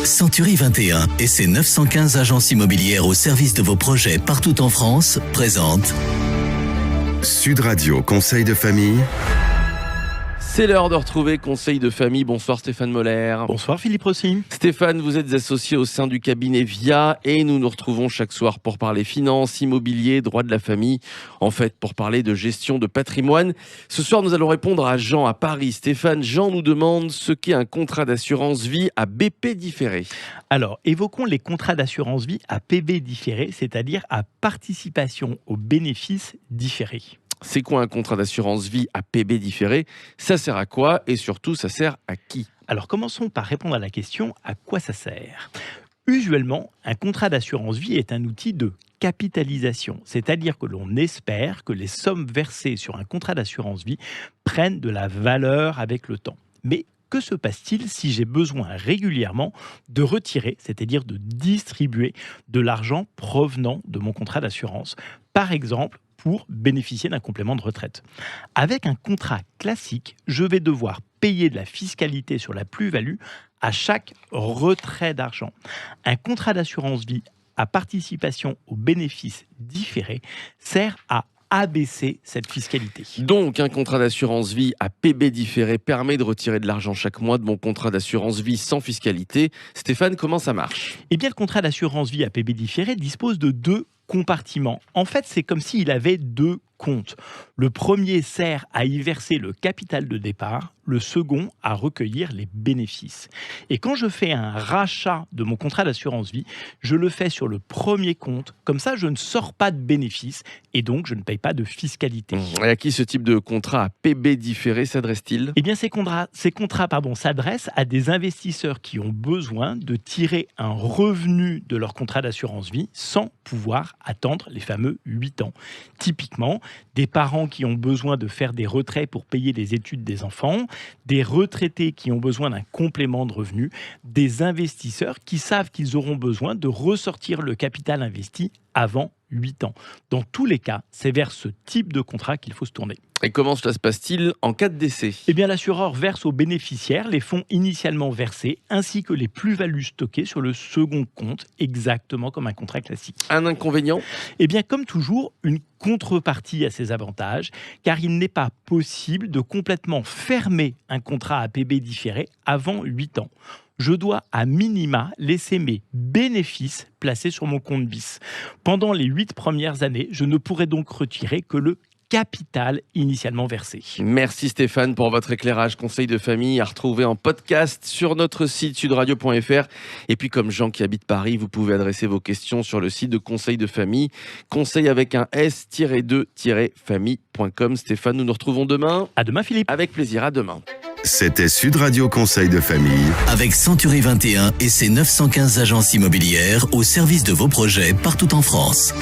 Century 21 et ses 915 agences immobilières au service de vos projets partout en France présentent Sud Radio Conseil de famille. C'est l'heure de retrouver Conseil de famille. Bonsoir Stéphane Moller. Bonsoir Philippe Rossi. Stéphane, vous êtes associé au sein du cabinet VIA et nous nous retrouvons chaque soir pour parler finances, immobilier, droit de la famille. En fait, pour parler de gestion de patrimoine. Ce soir, nous allons répondre à Jean à Paris. Stéphane, Jean nous demande ce qu'est un contrat d'assurance vie à BP différé. Alors, évoquons les contrats d'assurance vie à PB différé, c'est-à-dire à participation aux bénéfices différés. C'est quoi un contrat d'assurance vie à PB différé? Ça sert à quoi? Et surtout, ça sert à qui? Alors, commençons par répondre à la question à quoi ça sert. Usuellement, un contrat d'assurance vie est un outil de capitalisation, c'est-à-dire que l'on espère que les sommes versées sur un contrat d'assurance vie prennent de la valeur avec le temps. Mais que se passe-t-il si j'ai besoin régulièrement de retirer, c'est-à-dire de distribuer de l'argent provenant de mon contrat d'assurance, par exemple pour bénéficier d'un complément de retraite? Avec un contrat classique, je vais devoir payer de la fiscalité sur la plus-value à chaque retrait d'argent. Un contrat d'assurance vie à participation aux bénéfices différés sert à abaisser cette fiscalité. Donc, un contrat d'assurance vie à PB différé permet de retirer de l'argent chaque mois de mon contrat d'assurance vie sans fiscalité. Stéphane, comment ça marche? Eh bien, le contrat d'assurance vie à PB différé dispose de deux compartiments. En fait, c'est comme s'il avait deux comptes. Le premier sert à y verser le capital de départ, le second à recueillir les bénéfices. Et quand je fais un rachat de mon contrat d'assurance vie, je le fais sur le premier compte. Comme ça, je ne sors pas de bénéfices et donc je ne paye pas de fiscalité. Et à qui ce type de contrat à PB différé s'adresse-t-il? Eh bien, ces contrats s'adressent à des investisseurs qui ont besoin de tirer un revenu de leur contrat d'assurance vie sans pouvoir attendre les fameux 8 ans. Typiquement, des parents qui ont besoin de faire des retraits pour payer les études des enfants, des retraités qui ont besoin d'un complément de revenu, des investisseurs qui savent qu'ils auront besoin de ressortir le capital investi avant 8 ans. Dans tous les cas, c'est vers ce type de contrat qu'il faut se tourner. Et comment cela se passe-t-il en cas de décès? Eh bien, l'assureur verse aux bénéficiaires les fonds initialement versés ainsi que les plus-values stockées sur le second compte, exactement comme un contrat classique. Un inconvénient? Eh bien, comme toujours, une contrepartie à ces avantages, car il n'est pas possible de complètement fermer un contrat à PB différé avant 8 ans. Je dois à minima laisser mes bénéfices placés sur mon compte BIS. Pendant les 8 premières années, je ne pourrai donc retirer que le capital initialement versé. Merci Stéphane pour votre éclairage. Conseil de famille à retrouver en podcast sur notre site sudradio.fr. Et puis comme Jean qui habite Paris, vous pouvez adresser vos questions sur le site de Conseil de famille. Conseil avec un s-2-famille.com. Stéphane, nous nous retrouvons demain. À demain Philippe. Avec plaisir, à demain. C'était Sud Radio Conseil de famille. avec Century 21 et ses 915 agences immobilières au service de vos projets partout en France.